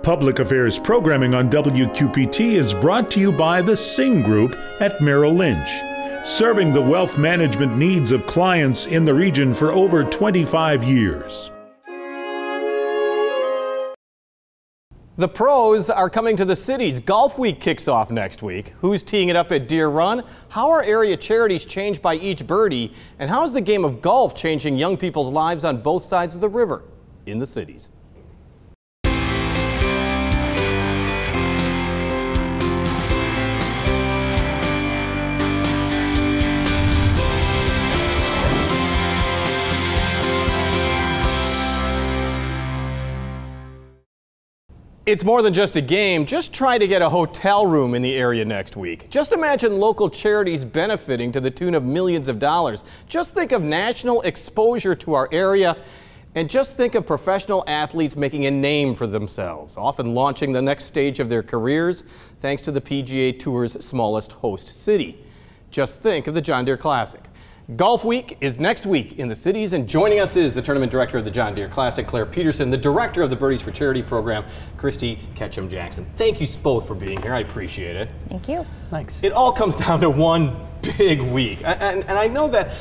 Public Affairs programming on WQPT is brought to you by the Singh Group at Merrill Lynch, serving the wealth management needs of clients in the region for over 25 years. The pros are coming to the cities. Golf Week kicks off next week. Who's teeing it up at Deer Run? How are area charities changed by each birdie? And how is the game of golf changing young people's lives on both sides of the river in the cities? It's more than just a game. Just try to get a hotel room in the area next week. Just imagine local charities benefiting to the tune of millions of dollars. Just think of national exposure to our area, and just think of professional athletes making a name for themselves, often launching the next stage of their careers thanks to the PGA Tour's smallest host city. Just think of the John Deere Classic. Golf Week is next week in the cities, and joining us is the tournament director of the John Deere Classic, Claire Peterson, the director of the Birdies for Charity program, Christy Ketchum-Jackson. Thank you both for being here. I appreciate it. Thank you. Thanks. It all comes down to one big week, and I know that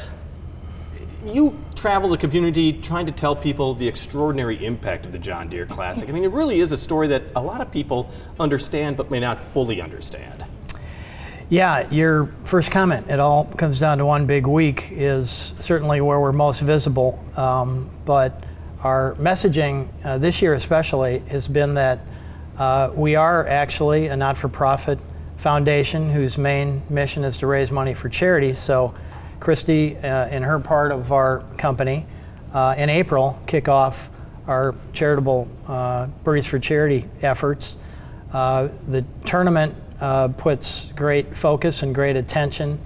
you travel the community trying to tell people the extraordinary impact of the John Deere Classic. I mean, it really is a story that a lot of people understand but may not fully understand. Yeah, your first comment, it all comes down to one big week, is certainly where we're most visible. But our messaging this year especially has been that we are actually a not-for-profit foundation whose main mission is to raise money for charities. So Christy, in her part of our company, in April, kick off our charitable Birdies for Charity efforts. The tournament puts great focus and great attention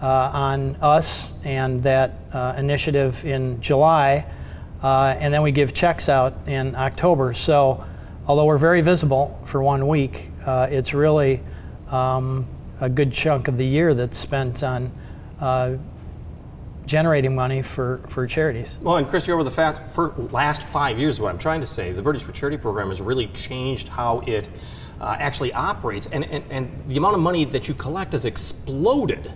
on us and that initiative in July, and then we give checks out in October. So although we're very visible for 1 week, it's really a good chunk of the year that's spent on generating money for charities. Well, and Christy, over the last 5 years, what I'm trying to say, the Birdies for Charity program has really changed how it actually operates, and the amount of money that you collect has exploded.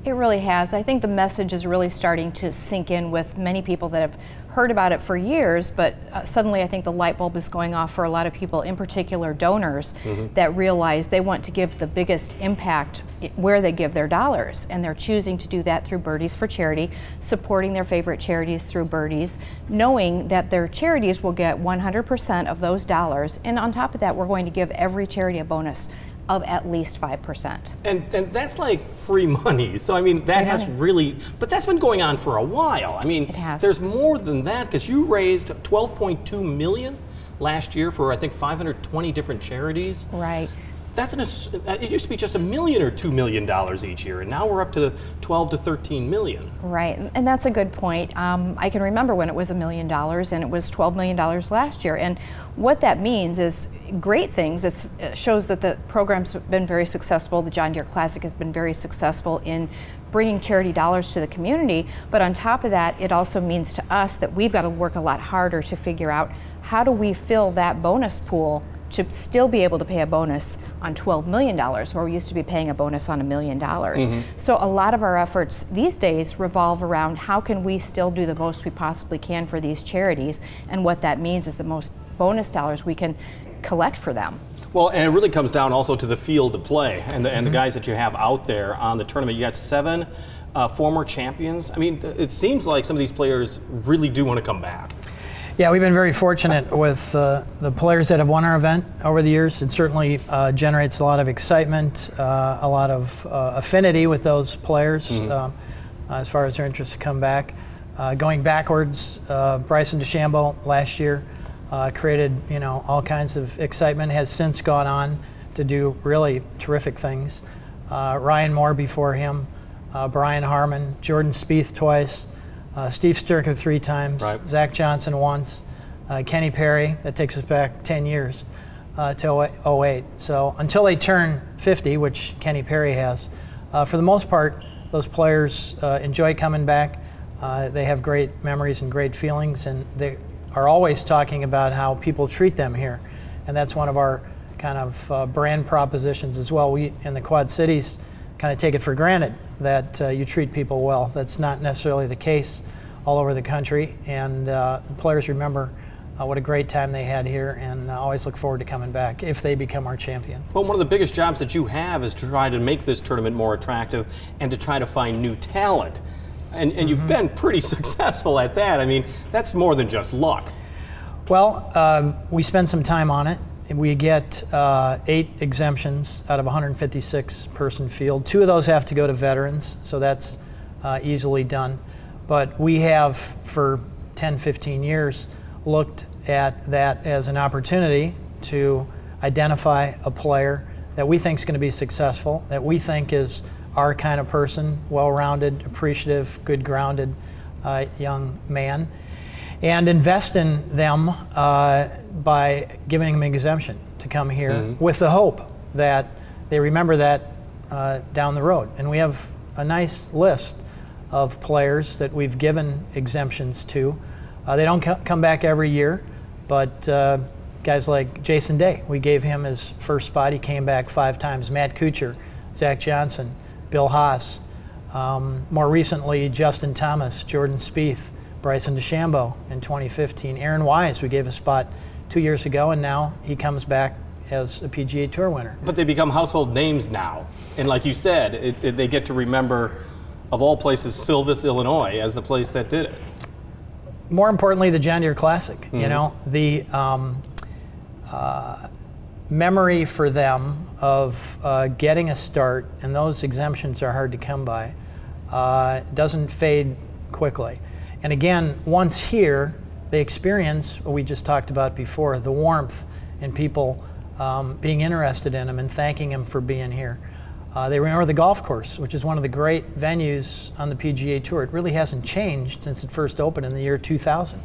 It really has. I think the message is really starting to sink in with many people that have heard about it for years, but suddenly I think the light bulb is going off for a lot of people, in particular donors, that realize they want to give the biggest impact where they give their dollars, and they're choosing to do that through Birdies for Charity, supporting their favorite charities through Birdies, knowing that their charities will get 100% of those dollars, and on top of that, we're going to give every charity a bonus of at least 5%. And that's like free money. So I mean, that has really, but that's been going on for a while. I mean, there's more than that, because you raised $12.2 million last year for, I think, 520 different charities. Right. That's it used to be just $1 million or $2 million each year, and now we're up to 12 to 13 million. Right, and that's a good point. I can remember when it was $1 million, and it was $12 million last year. And what that means is great things. It shows that the program's been very successful. The John Deere Classic has been very successful in bringing charity dollars to the community. But on top of that, it also means to us that we've got to work a lot harder to figure out how do we fill that bonus pool to still be able to pay a bonus on $12 million, where we used to be paying a bonus on $1 million. So a lot of our efforts these days revolve around how can we still do the most we possibly can for these charities, and what that means is the most bonus dollars we can collect for them. Well, and it really comes down also to the field of play and the guys that you have out there on the tournament. You got 7 former champions. I mean, it seems like some of these players really do want to come back. Yeah, we've been very fortunate with the players that have won our event over the years. It certainly generates a lot of excitement, a lot of affinity with those players as far as their interest to come back. Going backwards, Bryson DeChambeau last year created all kinds of excitement, has since gone on to do really terrific things. Ryan Moore before him, Brian Harmon, Jordan Spieth twice, Steve Sturka 3 times, Zach Johnson once, Kenny Perry, that takes us back 10 years to 08. So until they turn 50, which Kenny Perry has, for the most part, those players enjoy coming back. They have great memories and great feelings, and they are always talking about how people treat them here. and that's one of our kind of brand propositions as well. We in the Quad Cities kind of take it for granted that you treat people well. That's not necessarily the case all over the country, and the players remember what a great time they had here, and always look forward to coming back if they become our champion. Well, one of the biggest jobs that you have is to try to make this tournament more attractive and to try to find new talent. And you've been pretty successful at that. I mean, that's more than just luck. Well, we spend some time on it. We get 8 exemptions out of a 156-person field. 2 of those have to go to veterans, so that's easily done. But we have, for 10, 15 years, looked at that as an opportunity to identify a player that we think is going to be successful, that we think is our kind of person, well-rounded, appreciative, good grounded young man, and invest in them by giving them an exemption to come here with the hope that they remember that down the road. And we have a nice list of players that we've given exemptions to. They don't come back every year, but guys like Jason Day, we gave him his first spot. He came back 5 times. Matt Kuchar, Zach Johnson, Bill Haas. More recently, Justin Thomas, Jordan Spieth, Bryson DeChambeau in 2015. Aaron Wise, we gave a spot 2 years ago, and now he comes back as a PGA Tour winner. But they become household names now. And like you said, they get to remember, of all places, Silvis, Illinois, as the place that did it. More importantly, the John Deere Classic. You know, the memory for them of getting a start, and those exemptions are hard to come by, doesn't fade quickly. And again, once here, they experience what we just talked about before, the warmth in people being interested in them and thanking them for being here. They remember the golf course, which is one of the great venues on the PGA Tour. It really hasn't changed since it first opened in the year 2000.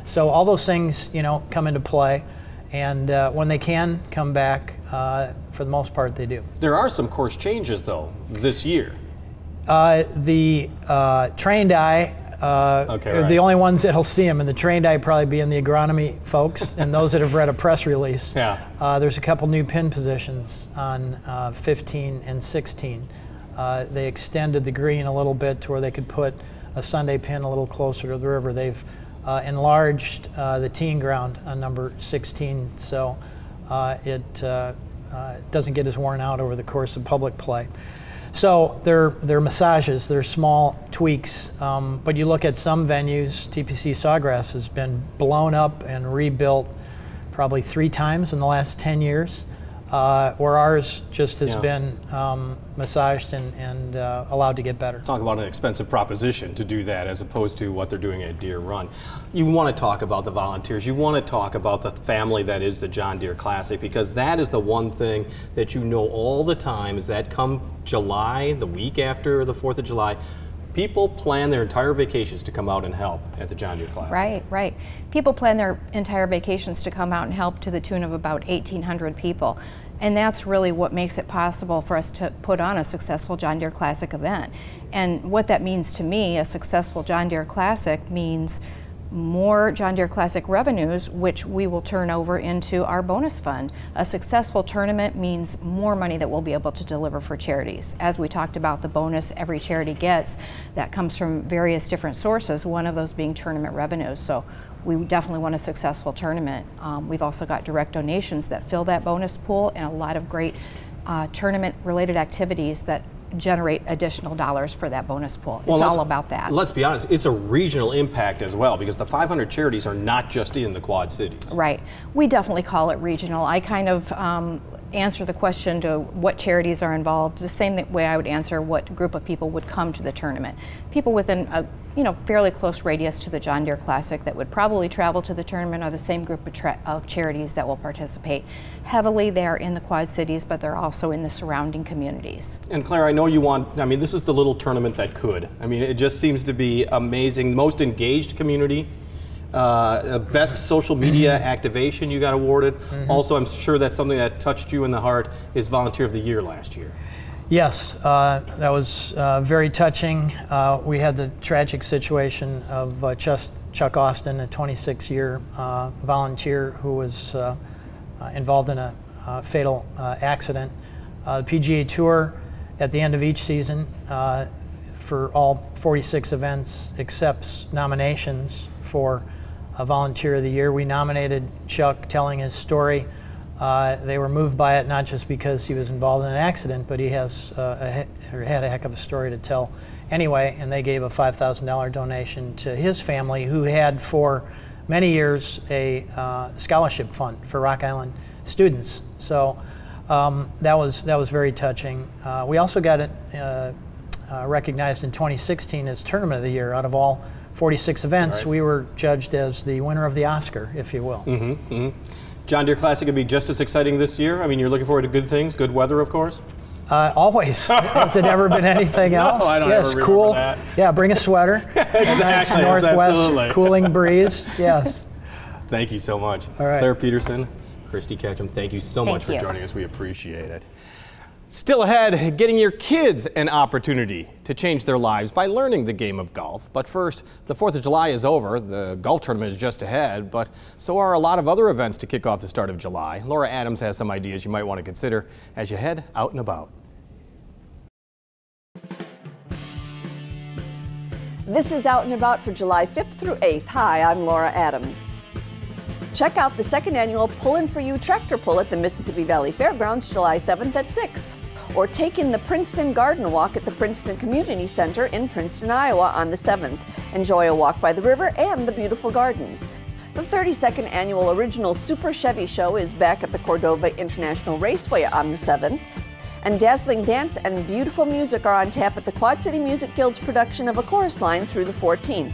So all those things, you know, come into play, and when they can come back, for the most part, they do. There are some course changes, though, this year. The trained eye are the only ones that'll see them, and the trained eye probably be in the agronomy folks and those that have read a press release. There's a couple new pin positions on 15 and 16. They extended the green a little bit to where they could put a Sunday pin a little closer to the river. They've enlarged the teeing ground on number 16, so it doesn't get as worn out over the course of public play. So they're massages, they're small tweaks, but you look at some venues, TPC Sawgrass has been blown up and rebuilt probably 3 times in the last 10 years, where ours just has been massaged and allowed to get better. Talk about an expensive proposition to do that as opposed to what they're doing at Deere Run. You want to talk about the volunteers, you want to talk about the family that is the John Deere Classic, because that is the one thing that you know all the time is that come July, the week after the 4th of July, people plan their entire vacations to come out and help at the John Deere Classic. Right, right. People plan their entire vacations to come out and help to the tune of about 1,800 people. And that's really what makes it possible for us to put on a successful John Deere Classic event. And what that means to me, a successful John Deere Classic means more John Deere Classic revenues, which we will turn over into our bonus fund. A successful tournament means more money that we'll be able to deliver for charities. As we talked about, the bonus every charity gets, that comes from various different sources, one of those being tournament revenues. So we definitely want a successful tournament. We've also got direct donations that fill that bonus pool, and a lot of great tournament-related activities that generate additional dollars for that bonus pool. It's all about that. Let's be honest, it's a regional impact as well, because the 500 charities are not just in the Quad Cities. Right. We definitely call it regional. I kind of answer the question to what charities are involved the same way I would answer what group of people would come to the tournament. People within a fairly close radius to the John Deere Classic that would probably travel to the tournament are the same group of charities that will participate. Heavily they're in the Quad Cities, but they're also in the surrounding communities. And Claire, I know you want, I mean, this is the little tournament that could. I mean, it just seems to be amazing. Most engaged community. Best social media activation you got awarded. Also, I'm sure that's something that touched you in the heart, is Volunteer of the Year last year. Yes, that was very touching. We had the tragic situation of Chuck Austin, a 26-year volunteer who was involved in a fatal accident. The PGA Tour, at the end of each season, for all 46 events, accepts nominations for a Volunteer of the Year. We nominated Chuck, telling his story. They were moved by it, not just because he was involved in an accident, but he has had a heck of a story to tell anyway, and they gave a $5,000 donation to his family, who had for many years a scholarship fund for Rock Island students. So that was very touching. We also got it recognized in 2016 as Tournament of the Year. Out of all 46 events, right, we were judged as the winner of the Oscar, if you will. Mm-hmm, mm-hmm. John Deere Classic will be just as exciting this year. I mean, you're looking forward to good things, good weather, of course? Always. Has it ever been anything else? No, I don't ever remember cool. that. Yeah, bring a sweater. Exactly. Northwest Absolutely. cooling breeze. Yes. Thank you so much. All right. Claire Peterson, Christy Ketchum, thank you so much for you. joining us. We appreciate it. Still ahead, getting your kids an opportunity to change their lives by learning the game of golf. But first, the 4th of July is over. The golf tournament is just ahead, but so are a lot of other events to kick off the start of July. Laura Adams has some ideas you might want to consider as you head out and about. This is Out and About for July 5th through 8th. Hi, I'm Laura Adams. Check out the 2nd annual Pullin' For You Tractor Pull at the Mississippi Valley Fairgrounds July 7th at 6. Or take in the Princeton Garden Walk at the Princeton Community Center in Princeton, Iowa on the 7th. Enjoy a walk by the river and the beautiful gardens. The 32nd annual Original Super Chevy Show is back at the Cordova International Raceway on the 7th. And dazzling dance and beautiful music are on tap at the Quad City Music Guild's production of A Chorus Line through the 14th.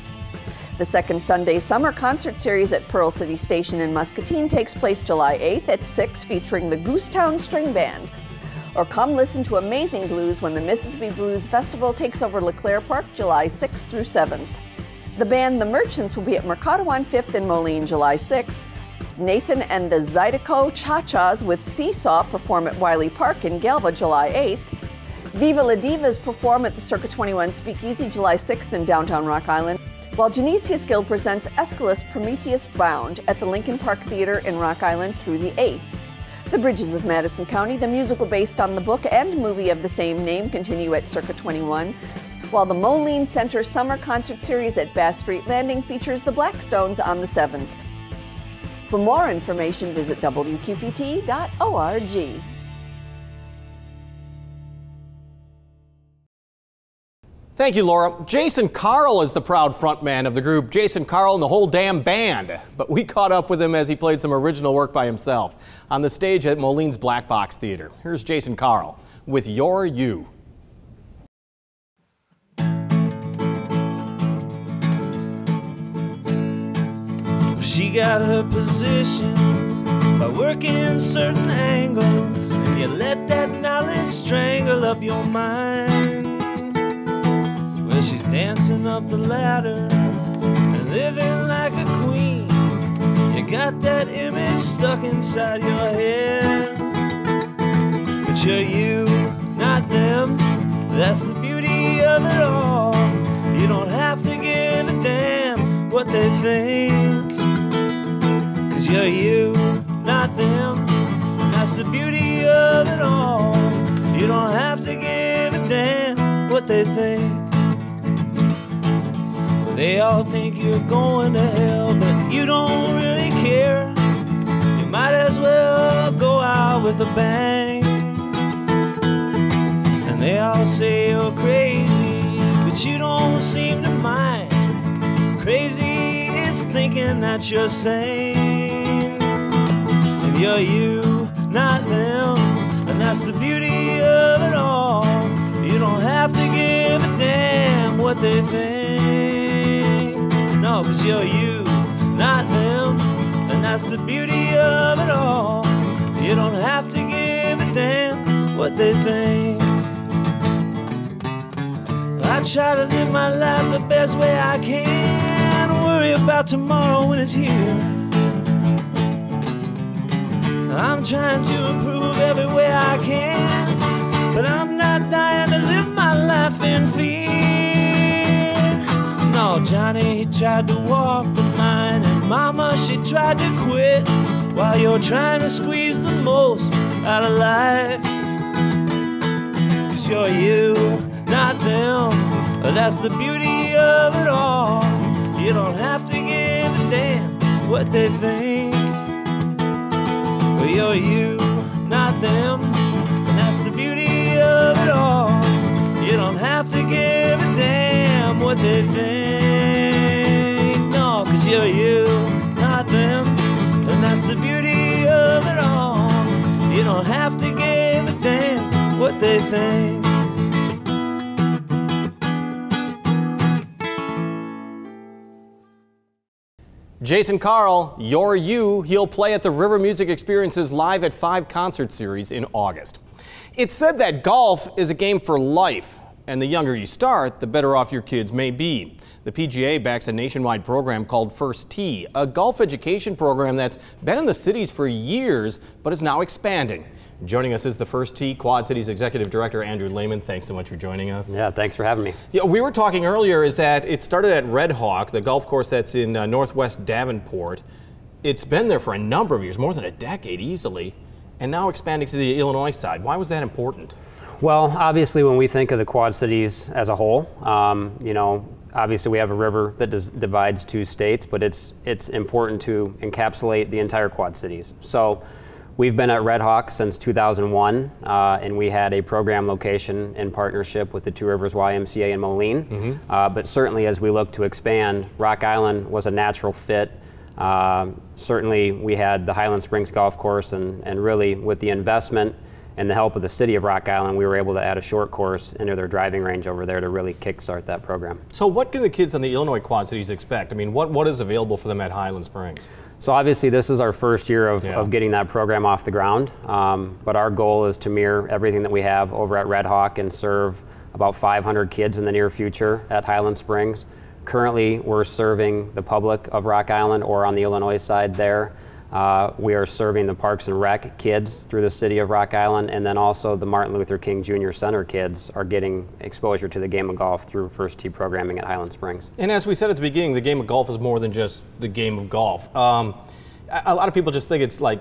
The second Sunday Summer Concert Series at Pearl City Station in Muscatine takes place July 8th at 6, featuring the Goosetown String Band. Or come listen to Amazing Blues when the Mississippi Blues Festival takes over LeClaire Park July 6th through 7th. The band The Merchants will be at Mercado on 5th in Moline July 6th. Nathan and the Zydeco Cha-Chas with Seesaw perform at Wiley Park in Galva July 8th. Viva La Divas perform at the Circa 21 Speakeasy July 6th in downtown Rock Island, while Genesius Guild presents Aeschylus Prometheus Bound at the Lincoln Park Theater in Rock Island through the 8th. The Bridges of Madison County, the musical based on the book and movie of the same name, continue at Circa 21, while the Moline Center Summer Concert Series at Bass Street Landing features the Blackstones on the 7th. For more information, visit WQPT.org. Thank you, Laura. Jason Carl is the proud frontman of the group Jason Carl and the Whole Damn Band. But we caught up with him as he played some original work by himself on the stage at Moline's Black Box Theater. Here's Jason Carl with You're You. She got her position by working certain angles, and you let that knowledge strangle up your mind. Well, she's dancing up the ladder and living like a queen. You got that image stuck inside your head, but you're you, not them. That's the beauty of it all. You don't have to give a damn what they think, 'cause you're you, not them. And that's the beauty of it all. You don't have to give a damn what they think. They all think you're going to hell, but you don't really care. You might as well go out with a bang. And they all say you're crazy, but you don't seem to mind. Crazy is thinking that you're sane. And you're you, not them. And that's the beauty of it all. You don't have to give a damn what they think. No, 'cause you're you, not them. And that's the beauty of it all. You don't have to give a damn what they think. I try to live my life the best way I can. Worry about tomorrow when it's here. I'm trying to improve every way I can, but I'm not dying to live my life in fear. No, Johnny, he tried to walk the line, and Mama, she tried to quit. while you're trying to squeeze the most out of life. 'Cause you're you, not them. That's the beauty of it all. You don't have to give a damn what they think. Well, you're you, not them. And that's the beauty of it all. You don't have to give a damn what they think. No, 'cause you're you, not them. And that's the beauty of it all. You don't have to give a damn what they think. Jason Carl, You're You. He'll play at the River Music Experiences Live at 5 concert series in August. It's said that golf is a game for life, and the younger you start, the better off your kids may be. The PGA backs a nationwide program called First Tee, a golf education program that's been in the cities for years, but is now expanding. Joining us is the First Tee Quad Cities Executive Director, Andrew Lehman. Thanks so much for joining us. Yeah, thanks for having me. Yeah, we were talking earlier is that it started at Red Hawk, the golf course that's in northwest Davenport. It's been there for a number of years, more than a decade easily, and now expanding to the Illinois side. Why was that important? Well, obviously when we think of the Quad Cities as a whole, you know, obviously we have a river that divides 2 states, but it's important to encapsulate the entire Quad Cities. So we've been at Red Hawk since 2001, and we had a program location in partnership with the Two Rivers YMCA in Moline. But certainly as we look to expand, Rock Island was a natural fit. Certainly we had the Highland Springs Golf Course, and really with the investment and the help of the city of Rock Island, we were able to add a short course into their driving range over there to really kickstart that program. So what can the kids on the Illinois Quad Cities expect? I mean, what is available for them at Highland Springs? So obviously this is our first year of getting that program off the ground, but our goal is to mirror everything that we have over at Red Hawk and serve about 500 kids in the near future at Highland Springs. Currently we're serving the public of Rock Island, or on the Illinois side there. We are serving the Parks and Rec kids through the city of Rock Island, and then also the Martin Luther King Jr. Center kids are getting exposure to the game of golf through First Tee programming at Highland Springs. And as we said at the beginning, the game of golf is more than just the game of golf. A lot of people just think it's like,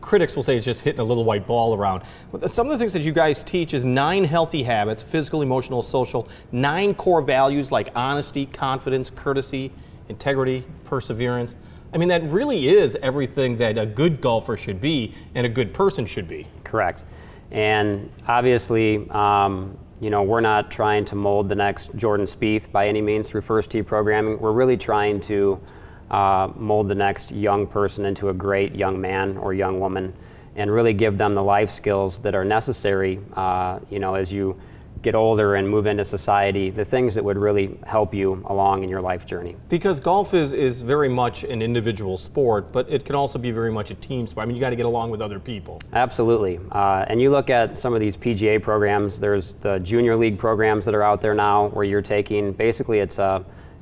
critics will say it's just hitting a little white ball around. But some of the things that you guys teach is 9 healthy habits, physical, emotional, social, 9 core values like honesty, confidence, courtesy, integrity, perseverance. I mean, that really is everything that a good golfer should be and a good person should be. Correct. And obviously, you know, we're not trying to mold the next Jordan Spieth by any means through First Tee programming. We're really trying to mold the next young person into a great young man or young woman, and really give them the life skills that are necessary, you know, as you get older and move into society, the things that would really help you along in your life journey. Because golf is very much an individual sport, but it can also be very much a team sport. I mean, you got to get along with other people. Absolutely. And you look at some of these PGA programs, there's the junior league programs that are out there now where you're taking, basically it's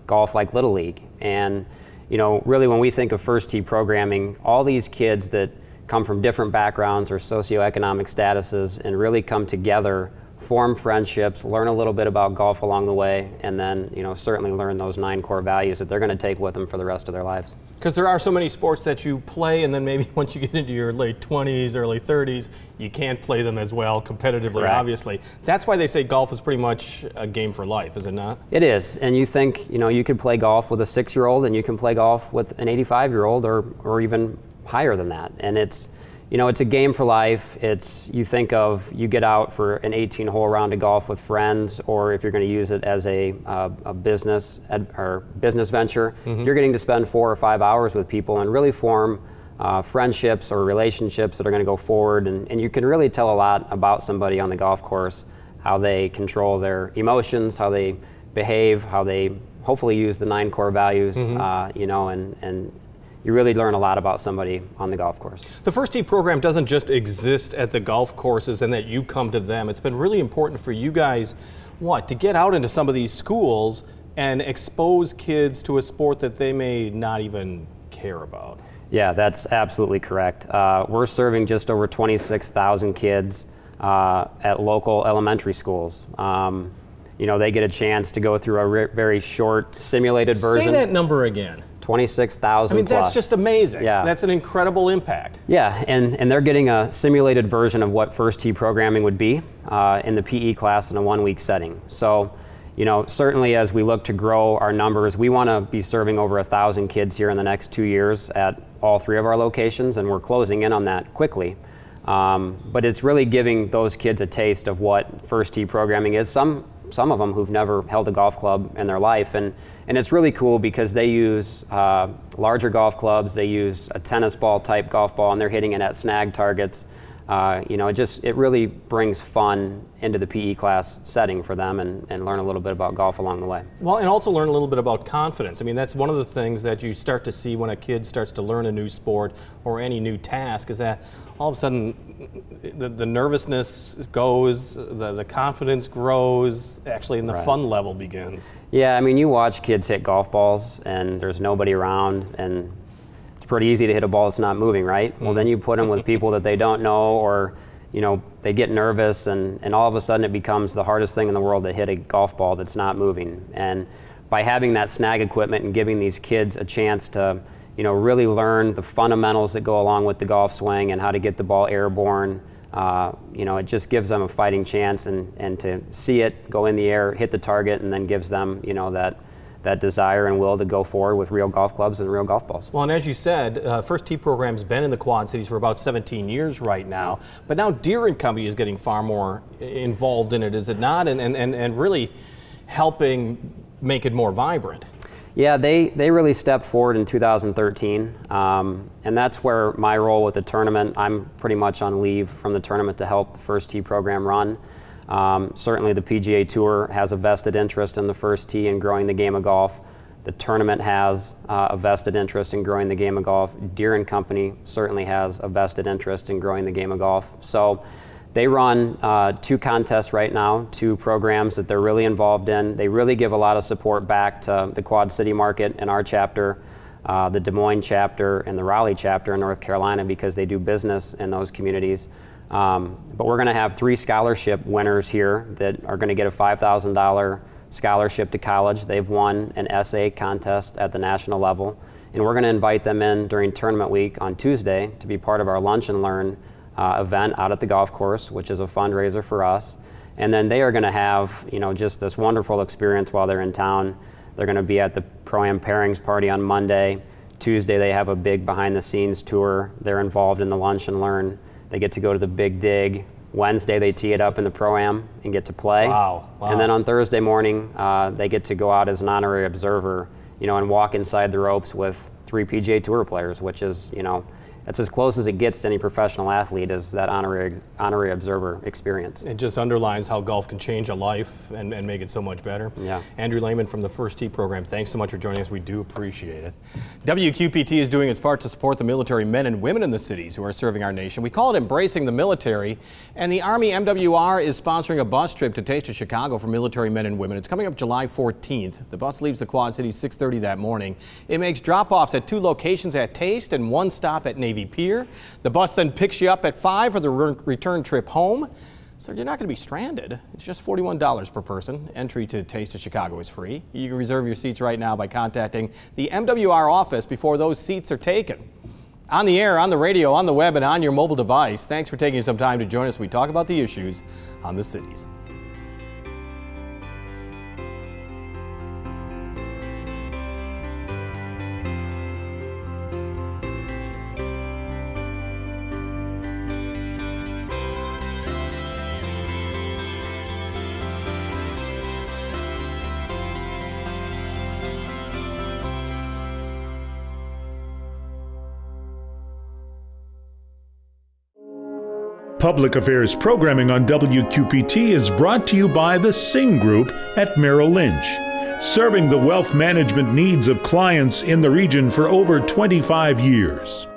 golf like Little League. And you know, really when we think of First Tee programming, all these kids that come from different backgrounds or socioeconomic statuses and really come together, form friendships, learn a little bit about golf along the way, and then, you know, certainly learn those 9 core values that they're going to take with them for the rest of their lives. Because there are so many sports that you play, and then maybe once you get into your late 20s, early 30s, you can't play them as well competitively, Correct. Obviously. That's why they say golf is pretty much a game for life, is it not? It is. And you think, you know, you could play golf with a 6-year-old and you can play golf with an 85-year-old or even higher than that. And it's, you know, it's a game for life. It's, you think of, you get out for an 18-hole round of golf with friends, or if you're going to use it as a business or business venture, you're getting to spend 4 or 5 hours with people and really form friendships or relationships that are going to go forward. And you can really tell a lot about somebody on the golf course, how they control their emotions, how they behave, how they hopefully use the 9 core values, you know, and you really learn a lot about somebody on the golf course. The First Tee program doesn't just exist at the golf courses and that you come to them. It's been really important for you guys, to get out into some of these schools and expose kids to a sport that they may not even care about. Yeah, that's absolutely correct. We're serving just over 26,000 kids at local elementary schools. You know, they get a chance to go through a very short simulated version. Say that number again. 26,000 I mean, plus. that's just amazing. Yeah. That's an incredible impact. Yeah, and they're getting a simulated version of what first tee programming would be in the PE class in a 1-week setting. So, you know, certainly as we look to grow our numbers, we want to be serving over 1,000 kids here in the next 2 years at all 3 of our locations, and we're closing in on that quickly. But it's really giving those kids a taste of what first tee programming is. Some of them who've never held a golf club in their life, and it's really cool because they use larger golf clubs, they use a tennis ball type golf ball, and they're hitting it at snag targets. You know, it really brings fun into the PE class setting for them, and learn a little bit about golf along the way. Well, and also learn a little bit about confidence. I mean, that's one of the things that you start to see when a kid starts to learn a new sport or any new task, is that all of a sudden the nervousness goes, the confidence grows, actually, and the fun level begins. Yeah, I mean, you watch kids hit golf balls and there's nobody around, and it's pretty easy to hit a ball that's not moving, right? Well, then you put them with people that they don't know, or you know, they get nervous, and all of a sudden it becomes the hardest thing in the world to hit a golf ball that's not moving. And by having that snag equipment and giving these kids a chance to, you know, really learn the fundamentals that go along with the golf swing and how to get the ball airborne, you know, it just gives them a fighting chance, and to see it go in the air, hit the target, and then gives them, you know, that desire and will to go forward with real golf clubs and real golf balls. Well, and as you said, First Tee program's been in the Quad Cities for about 17 years right now, but now Deere & Company is getting far more involved in it, is it not? And really helping make it more vibrant. Yeah, they really stepped forward in 2013, and that's where my role with the tournament, I'm pretty much on leave from the tournament to help the First Tee program run. Certainly the PGA Tour has a vested interest in the First Tee and growing the game of golf. The tournament has a vested interest in growing the game of golf. Deere & Company certainly has a vested interest in growing the game of golf. So they run 2 contests right now, 2 programs that they're really involved in. They really give a lot of support back to the Quad City market in our chapter, the Des Moines chapter, and the Raleigh chapter in North Carolina, because they do business in those communities. But we're going to have 3 scholarship winners here that are going to get a $5,000 scholarship to college. They've won an essay contest at the national level, and we're going to invite them in during tournament week on Tuesday to be part of our Lunch and Learn event out at the golf course, which is a fundraiser for us. And then they are going to have, you know, just this wonderful experience while they're in town. They're going to be at the Pro-Am Pairings Party on Monday. Tuesday they have a big behind-the-scenes tour. They're involved in the Lunch and Learn. They get to go to the Big Dig. Wednesday they tee it up in the Pro-Am and get to play. Wow. And then on Thursday morning they get to go out as an honorary observer, you know, and walk inside the ropes with 3 PGA Tour players, which is, you know, that's as close as it gets to any professional athlete, is that honorary observer experience. It just underlines how golf can change a life and make it so much better. Yeah. Andrew Lehman from the First Tee program, thanks so much for joining us. We do appreciate it. WQPT is doing its part to support the military men and women in the cities who are serving our nation. We call it Embracing the Military, and the Army MWR is sponsoring a bus trip to Taste of Chicago for military men and women. It's coming up July 14th. The bus leaves the Quad Cities 6:30 that morning. It makes drop-offs at 2 locations at Taste and 1 stop at Navy Pier. The bus then picks you up at 5 for the return trip home. So you're not going to be stranded. It's just $41 per person. Entry to Taste of Chicago is free. You can reserve your seats right now by contacting the MWR office before those seats are taken. On the air, on the radio, on the web, and on your mobile device, thanks for taking some time to join us. We talk about the issues on the cities. Public Affairs programming on WQPT is brought to you by the Sing Group at Merrill Lynch, serving the wealth management needs of clients in the region for over 25 years.